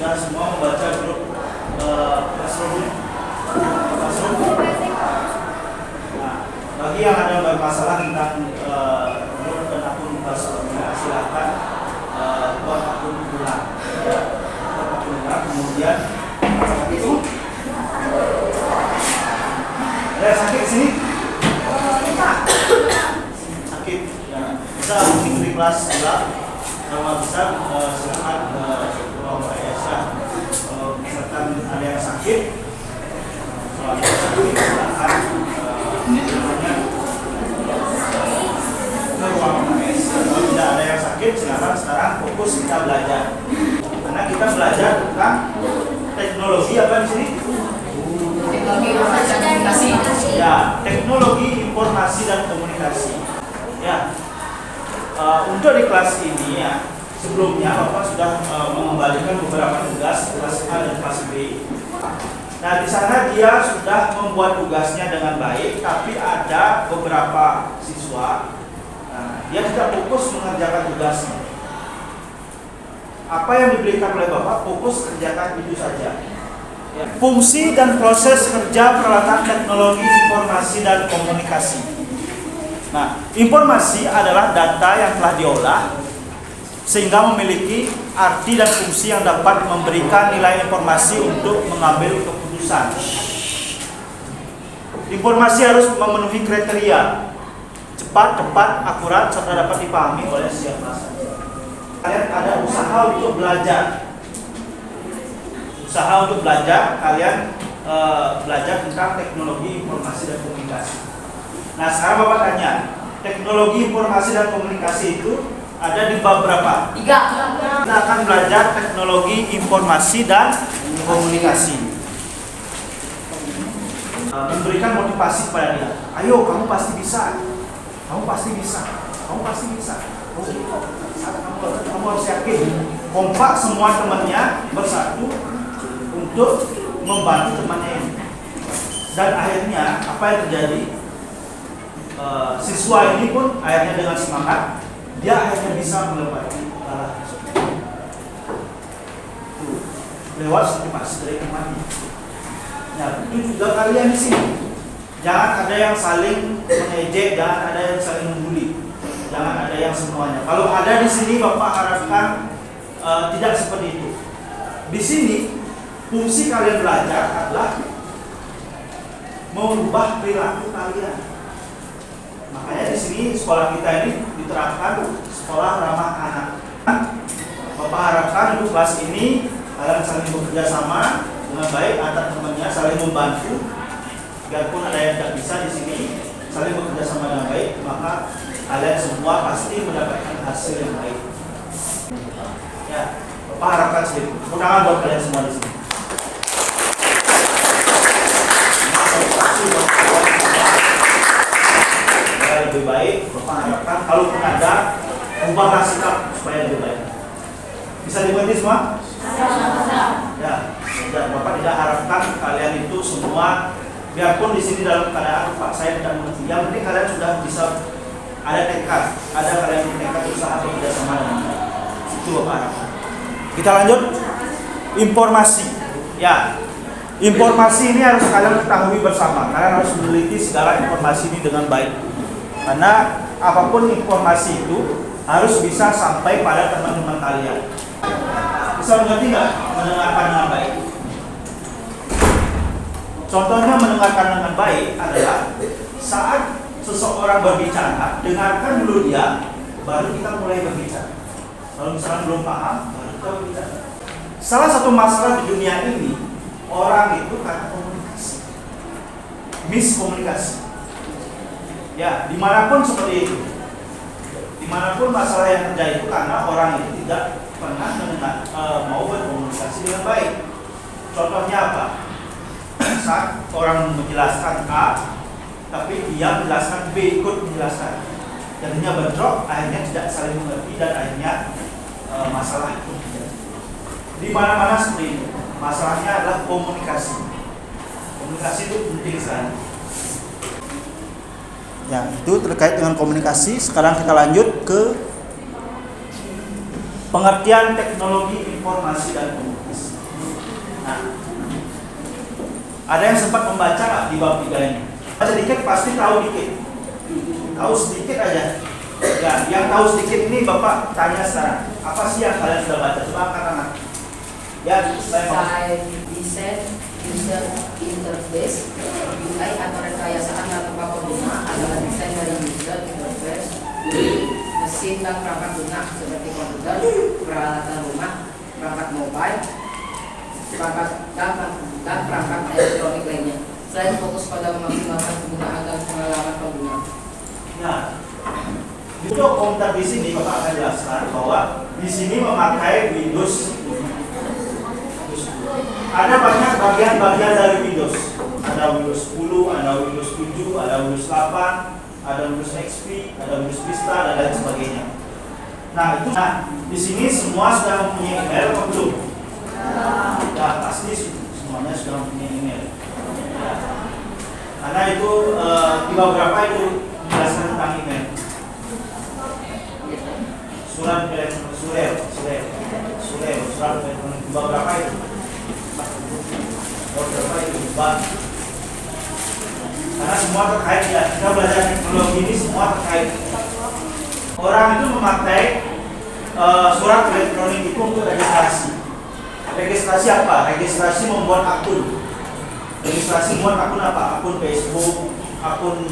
sudah semua membaca grup Classroom? Nah, bagi yang ada bermasalah tentang grup dan akun Classroom-nya, silakan buat akun ulang. Ya. Buat akun ulang, kemudian itu ada sakit di sini? Sakit. Ya. Bisa mungkin di kelas juga. Kalau bisa silakan ruang Pak Yasa. Misalkan ada yang sakit, kalau ada yang sakit silakan ke ruang Pak Yasa. Kalau tidak ada yang sakit, silakan sekarang fokus kita belajar. Karena kita belajar tentang teknologi apa di sini? Teknologi informasi dan komunikasi. Ya, teknologi informasi dan komunikasi. Ya. Untuk di kelas ini ya, sebelumnya Bapak sudah mengembalikan beberapa tugas kelas A dan kelas B. Nah, di sana dia sudah membuat tugasnya dengan baik, tapi ada beberapa siswa dia tidak fokus mengerjakan tugasnya. Apa yang diberikan oleh Bapak, fokus kerjakan itu saja. Ya. Fungsi dan proses kerja peralatan teknologi informasi dan komunikasi. Nah, informasi adalah data yang telah diolah sehingga memiliki arti dan fungsi yang dapat memberikan nilai informasi untuk mengambil keputusan. Informasi harus memenuhi kriteria cepat, tepat, akurat, serta dapat dipahami oleh siapa saja. Kalian ada usaha untuk belajar. Usaha untuk belajar, kalian belajar tentang teknologi informasi dan komunikasi. Nah, sekarang Bapak tanya, teknologi informasi dan komunikasi itu ada di bab berapa? 3. Kita akan belajar teknologi informasi dan komunikasi. Memberikan motivasi kepada dia. Ayo, kamu pasti bisa. Kamu pasti bisa. Kamu pasti bisa. Kamu harus yakin. Kompak semua temannya bersatu untuk membantu temannya ini. Dan akhirnya apa yang terjadi? Siswa ini pun akhirnya dengan semangat dia akhirnya bisa melewati lewat motivasi dari temannya. Nah, itu juga kalian di sini. Jangan ada yang saling mengejek, jangan ada yang saling membuli, jangan ada yang semuanya. Kalau ada di sini, Bapak harapkan tidak seperti itu. Di sini fungsi kalian belajar adalah mengubah perilaku kalian. Makanya di sini sekolah kita ini diterapkan sekolah ramah anak. Bapak harapkan untuk kelas ini kalian saling bekerja sama dengan baik antar temannya, saling membantu. Biarpun ada yang tidak bisa di sini, saling bekerja sama dengan baik, maka kalian semua pasti mendapatkan hasil yang baik. Ya, Bapak harapkan seperti itu. Tepuk tangan buat kalian semua di sini. Lebih baik, Bapak harapkan kalaupun ada, ubahlah sikap supaya lebih baik. Bisa dimengerti semua? Ya, dan Bapak tidak harapkan kalian itu semua, biarpun di sini dalam keadaan Pak saya tidak mengerti. Yang penting kalian sudah bisa ada tekad, ada kalian tekad usaha bekerja sama dengan baik. Itu Bapak harapkan. Kita lanjut, informasi. Ya, informasi ini harus kalian ketahui bersama. Kalian harus meneliti segala informasi ini dengan baik. Karena apapun informasi itu harus bisa sampai pada teman-teman kalian. Bisa mengerti nggak? Mendengarkan dengan baik. Contohnya mendengarkan dengan baik adalah saat seseorang berbicara, dengarkan dulu dia, baru kita mulai berbicara. Kalau misalkan belum paham, baru kita berbicara. Salah satu masalah di dunia ini, orang itu karena komunikasi, miskomunikasi. Ya, dimanapun seperti itu. Dimanapun masalah yang terjadi itu karena orang itu tidak pernah mau berkomunikasi dengan baik. Contohnya apa? Saat orang menjelaskan A, tapi dia menjelaskan B ikut menjelaskan. Jadinya bentrok, akhirnya tidak saling mengerti dan akhirnya masalah itu terjadi. Di mana-mana seperti itu. Masalahnya adalah komunikasi. Komunikasi itu penting sekali. Ya, itu terkait dengan komunikasi. Sekarang kita lanjut ke pengertian teknologi informasi dan komunikasi. Nah, ada yang sempat membaca nggak di bab 3 ini? Baca dikit pasti tahu dikit. Tahu sedikit aja. Ya, yang tahu sedikit ini Bapak tanya sekarang. Apa sih yang kalian sudah baca? Coba angkat tangan. Ya, saya mau. Desain user interface UI atau rekayasaan tanpa pengguna adalah desain dari user interface mesin dan perangkat lunak seperti komputer, peralatan rumah, perangkat mobile, perangkat dan perangkat elektronik lainnya. Selain fokus pada memaksimalkan kegunaan dan pengalaman pengguna. Nah, untuk komputer di sini Bapak akan jelaskan bahwa di sini memakai Windows. Ada banyak bagian-bagian dari Windows. Ada Windows 10, ada Windows 7, ada Windows 8, ada Windows XP, ada Windows Vista dan lain sebagainya. Nah, di sini semua sudah mempunyai email atau belum? Ya, pasti semuanya sudah mempunyai email. Ya. Karena itu di beberapa itu menjelaskan tentang email. Surat elektronik, surat elektronik di beberapa itu. Karena semua terkait ya, kita belajar teknologi ini semua terkait. Orang itu memakai surat elektronik itu untuk registrasi. Registrasi apa? Registrasi membuat akun. Registrasi membuat akun apa? Akun Facebook, akun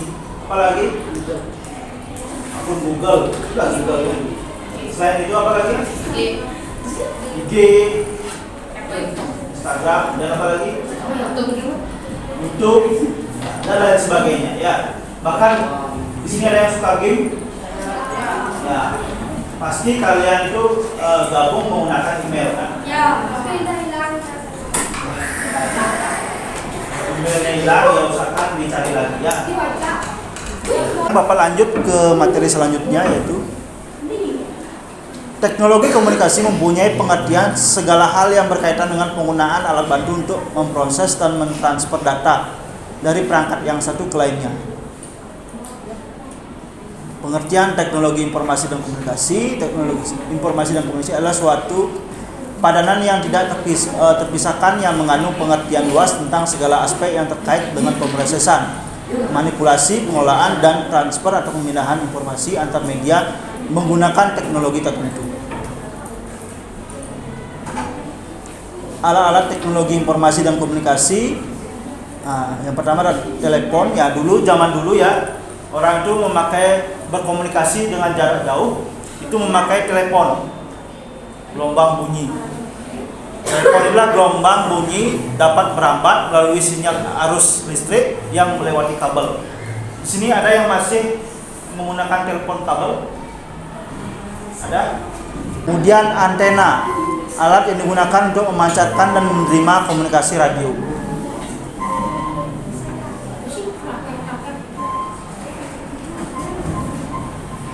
apa lagi? Akun Google, sudah Google. Selain itu apa lagi? IG, Instagram, dan apa lagi? YouTube dan lain sebagainya. Ya, bahkan di sini ada yang suka game. Ya, pasti kalian itu gabung menggunakan email kan? Ya, tapi udah hilang. Emailnya hilang, ya usahakan dicari lagi ya. Dibaca. Bapak lanjut ke materi selanjutnya yaitu teknologi komunikasi mempunyai pengertian segala hal yang berkaitan dengan penggunaan alat bantu untuk memproses dan mentransfer data dari perangkat yang satu ke lainnya. Pengertian teknologi informasi dan komunikasi, teknologi informasi dan komunikasi adalah suatu padanan yang tidak terpisahkan yang mengandung pengertian luas tentang segala aspek yang terkait dengan pemrosesan, manipulasi, pengelolaan, dan transfer atau pemindahan informasi antar media menggunakan teknologi tertentu. Alat-alat teknologi informasi dan komunikasi. Nah, yang pertama adalah telepon. Ya, zaman dulu ya, orang itu memakai berkomunikasi dengan jarak jauh itu memakai telepon. Gelombang bunyi. Telepon adalah gelombang bunyi dapat merambat melalui sinyal arus listrik yang melewati kabel. Di sini ada yang masih menggunakan telepon kabel? Ada? Kemudian antena, alat yang digunakan untuk memancarkan dan menerima komunikasi radio.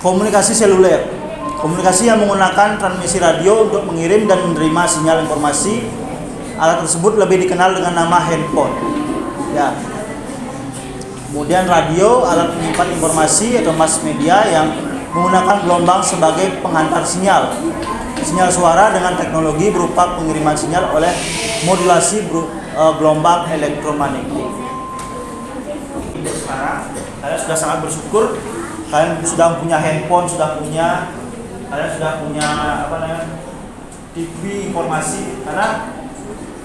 Komunikasi seluler, komunikasi yang menggunakan transmisi radio untuk mengirim dan menerima sinyal informasi. Alat tersebut lebih dikenal dengan nama handphone. Ya. Kemudian radio, alat menyimpan informasi atau mass media yang menggunakan gelombang sebagai penghantar sinyal suara dengan teknologi berupa pengiriman sinyal oleh modulasi gelombang elektromagnetik. Sekarang kalian sudah sangat bersyukur, kalian sudah punya handphone, kalian sudah punya TV informasi, karena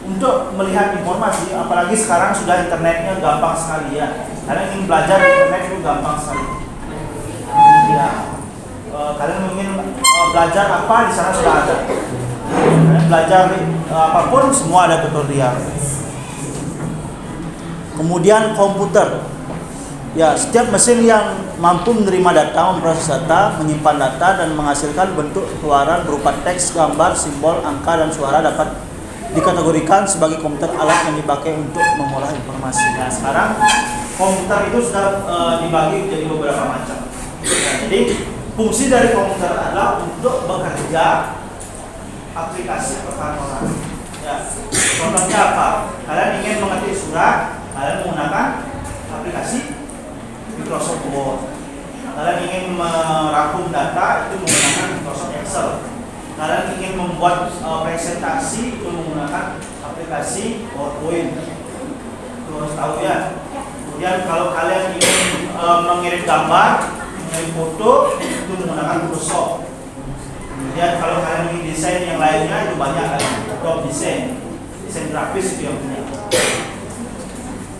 untuk melihat informasi, apalagi sekarang sudah internetnya gampang sekali ya. Kalian ingin belajar internet itu gampang sekali. Ya. Kalian ingin belajar apa, di sana sudah ada. Kalian belajar apapun, semua ada tutorial. Kemudian komputer. Ya, setiap mesin yang mampu menerima data, memproses data, menyimpan data, dan menghasilkan bentuk keluaran berupa teks, gambar, simbol, angka, dan suara dapat dikategorikan sebagai komputer, alat yang dipakai untuk mengolah informasi. Nah, sekarang komputer itu sudah dibagi menjadi beberapa macam. Nah, jadi fungsi dari komputer adalah untuk bekerja aplikasi perkantoran. Ya, contohnya apa? Kalian ingin mengetik surat, kalian menggunakan aplikasi Microsoft Word. Kalian ingin merangkum data, itu menggunakan Microsoft Excel. kalian ingin membuat presentasi itu menggunakan aplikasi PowerPoint. Itu harus tahu ya. Kemudian kalau kalian ingin mengirim gambar, mengirim foto, itu menggunakan Photoshop. Kemudian kalau kalian ingin desain yang lainnya itu banyak kan, Adobe desain grafis itu yang punya.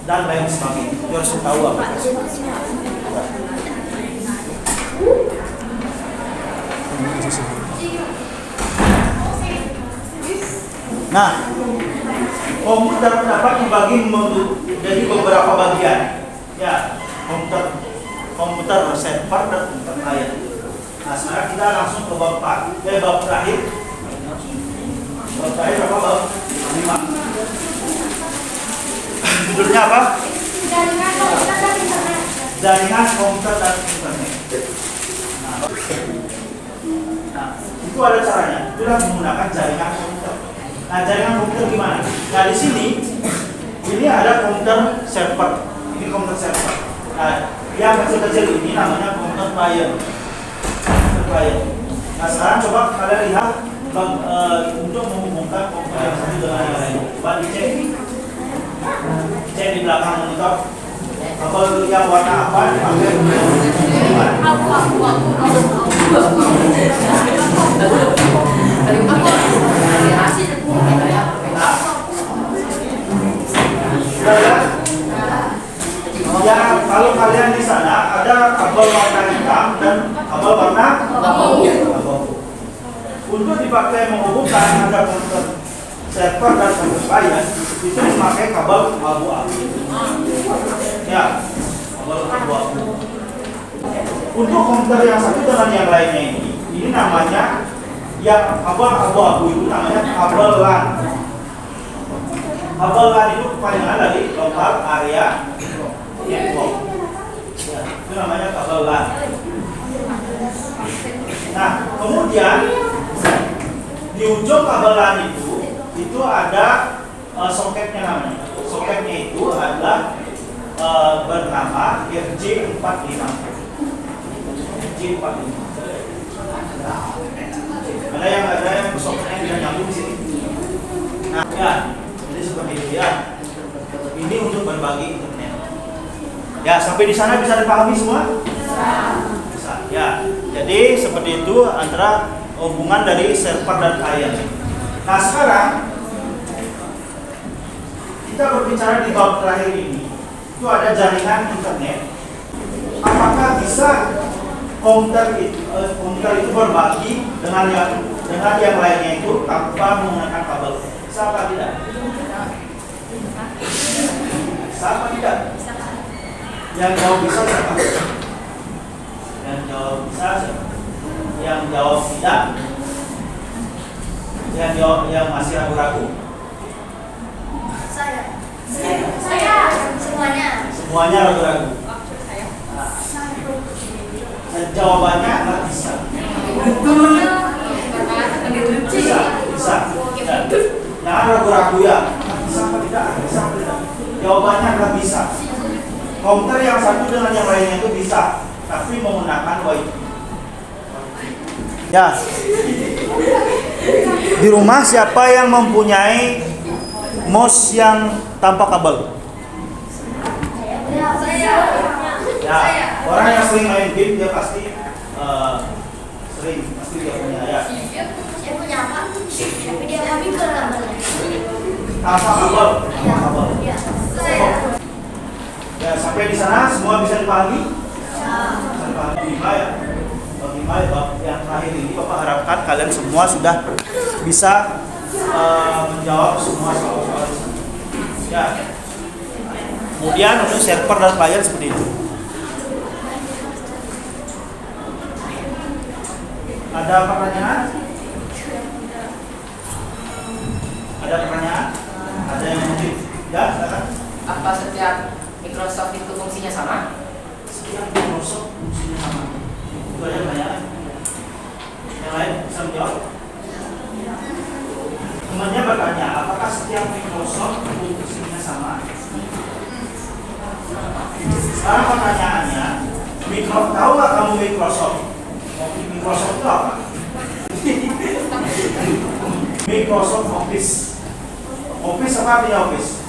Dan lain sebagainya. Itu harus tahu aplikasi. Nah, komputer dapat dibagi menjadi beberapa bagian. Ya, komputer server dan komputer client. Nah, sekarang kita langsung ke bab 4. Bab terakhir. Bab terakhir apa bab? 5. Judulnya apa? Jaringan komputer dan internet. Jaringan komputer dan internet. Nah, itu ada caranya. Itulah menggunakan jaringan komputer. Nah, jaringan komputer gimana? Nah, di sini ini ada komputer server. Ini komputer server. Nah, yang kecil-kecil ini namanya komputer client. Nah, sekarang coba kalian lihat untuk menghubungkan komputer yang satu dengan yang lain. Coba dicek. Cek di belakang monitor. Kabel yang warna apa dipakai untuk menghubungkan? Ya, kalau kalian di sana ada kabel warna hitam dan kabel warna abu. Untuk dipakai menghubungkan antara komputer server dan komputer client itu memakai kabel abu-abu. Ya, kabel abu-abu. Untuk komputer yang satu dengan yang lainnya ini namanya yang kabel abu-abu itu namanya kabel LAN. Kabel LAN itu kepanjangan dari local area network. Ya, itu namanya kabel LAN. Nah, kemudian di ujung kabel LAN itu ada soketnya namanya. Soketnya itu adalah bernama RJ45. RJ45. Ada yang soketnya tidak nyambung di sini. Nah, ya, jadi seperti itu ya. Ini untuk berbagi internet. Ya, sampai di sana bisa dipahami semua? Bisa. Ya, jadi seperti itu antara hubungan dari server dan client. Nah, sekarang kita berbicara di bab terakhir ini. Itu ada jaringan internet. Apakah bisa komputer itu berbagi dengan yang lainnya itu tanpa menggunakan kabel? Bisa apa tidak? Bisa apa tidak? Yang jawab bisa siapa? Yang jawab bisa siapa? Yang jawab tidak? Yang masih ragu-ragu? Saya. Semuanya. Semuanya ragu-ragu. Dan jawabannya nggak bisa. Bisa. Jangan ragu-ragu ya. Bisa apa tidak? Bisa apa tidak? Jawabannya nggak bisa. Komputer yang satu dengan yang lainnya itu bisa, tapi menggunakan Wi-Fi. Ya. Di rumah siapa yang mempunyai mouse yang tanpa kabel? Ya, orang yang sering main game dia pasti pasti dia punya ya. Saya punya apa? Tapi dia kami ke kabelnya. Tanpa kabel. Iya. Saya. Ya, sampai di sana semua bisa dipahami? Bisa dipahami lima ya. Lima yang terakhir ini Bapak harapkan kalian semua sudah bisa menjawab semua soal-soal di sana. Ya. Kemudian untuk server dan client seperti itu. Ada pertanyaan? Ada pertanyaan? Ada yang mungkin? Ya, silakan. Apa setiap Microsoft itu fungsinya sama? Setiap Microsoft fungsinya sama. Itu ada pertanyaan. Yang lain bisa menjawab? Temannya bertanya, apakah setiap Microsoft fungsinya sama? Sekarang pertanyaannya, tahu nggak kamu Microsoft? Microsoft itu apa? Microsoft Office. Office apa artinya office?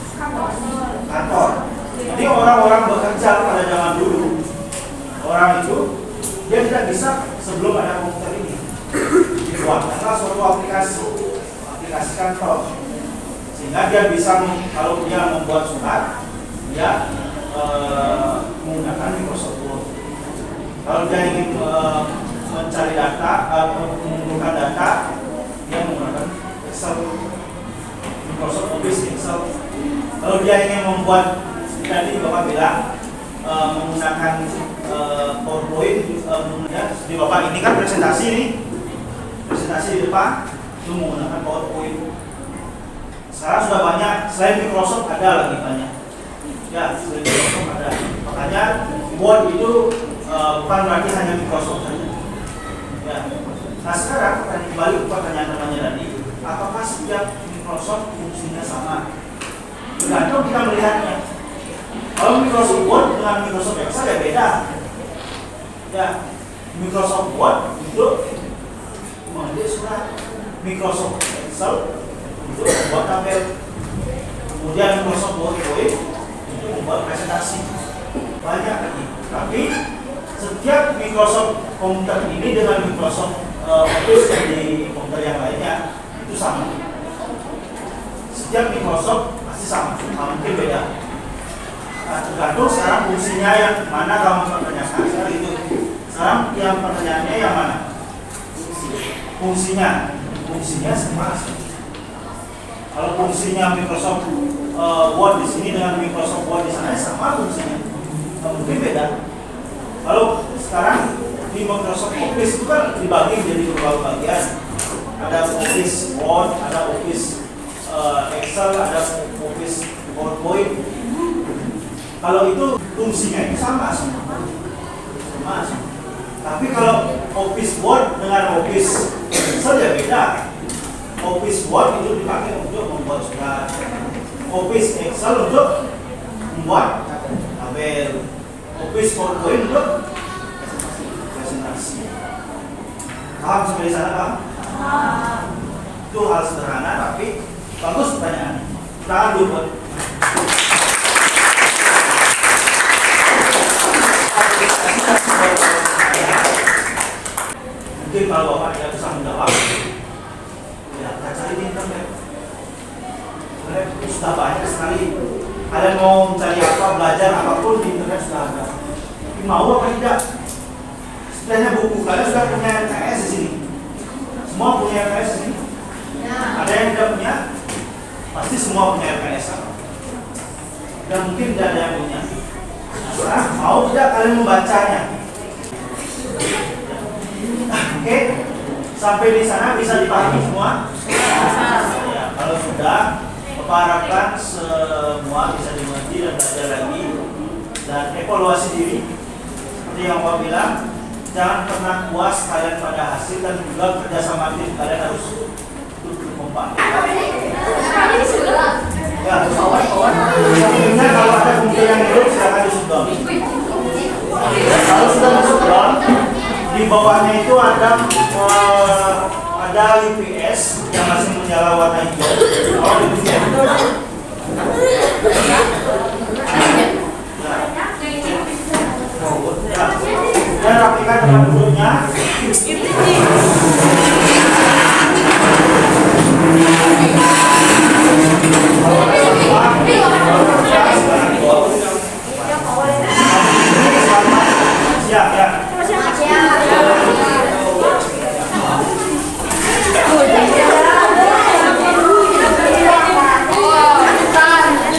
Kantor. Jadi orang-orang bekerja pada zaman dulu, orang itu dia tidak bisa sebelum ada komputer ini dibuatkanlah suatu aplikasi kantor, sehingga dia bisa kalau dia membuat surat dia menggunakan Microsoft Word. Kalau dia ingin mencari data, mengumpulkan data, dia menggunakan Excel, Microsoft Office Excel. Kalau dia ingin membuat, tadi Bapak bilang menggunakan PowerPoint, di Bapak ini kan presentasi nih, presentasi di depan, itu menggunakan PowerPoint. Sekarang sudah banyak, selain Microsoft ada lagi banyak. Ya, selain Microsoft ada. Makanya Word itu bukan berarti hanya Microsoft saja. Ya. Nah sekarang kembali ke pertanyaan temannya tadi, apakah setiap Microsoft fungsinya sama? Tergantung kita melihatnya. Kalau Microsoft Word dengan Microsoft Excel ya beda. Ya, Microsoft Word itu menulis surat, Microsoft Excel itu membuat tabel, kemudian Microsoft PowerPoint itu membuat presentasi. Banyak lagi. Tapi setiap Microsoft komputer ini dengan Microsoft Office di komputer yang lainnya itu sama. Setiap Microsoft pasti sama, mungkin beda. Nah, tergantung sekarang fungsinya yang mana kamu pertanyakan sekarang itu. Sekarang yang pertanyaannya yang mana? Fungsinya sama. Kalau fungsinya Microsoft Word di sini dengan Microsoft Word di sana sama fungsinya. Mungkin beda. Kalau sekarang di Microsoft Office itu kan dibagi menjadi beberapa bagian. Ada Office Word, ada Office Excel, ada Office PowerPoint. Kalau itu fungsinya itu sama. Tapi kalau Office Word dengan Office Excel ya beda. Office Word itu dipakai untuk membuat surat. Office Excel untuk membuat tabel. Office PowerPoint untuk presentasi. Paham sampai di sana, Pak? Itu hal sederhana tapi bagus pertanyaan. Tangan dulu buat. Mungkin kalau Bapak tidak bisa menjawab, ya kita cari di internet. Sudah banyak sekali. Kalian mau mencari apa, belajar apapun di internet sudah ada. Tapi mau apa tidak? Sebenarnya buku kalian sudah punya LKS di sini. Semua punya LKS di sini. Ada yang tidak punya? Pasti semua punya LKS. Dan mungkin tidak ada yang punya. Nah, mau tidak kalian membacanya? Oke, sampai di sana bisa dipahami semua? Ya, kalau sudah, Bapak harapkan semua bisa dimengerti dan belajar lagi dan evaluasi diri. Seperti yang Bapak bilang, jangan pernah puas kalian pada hasil dan juga kerjasama tim kalian harus kompak. Ya, sebenarnya kalau ada kumpul yang hidup silakan disudon. Kalau sudah disudon, di bawahnya itu ada UPS yang masih menyala warna hijau. Oh, dan rapikan tempat duduknya.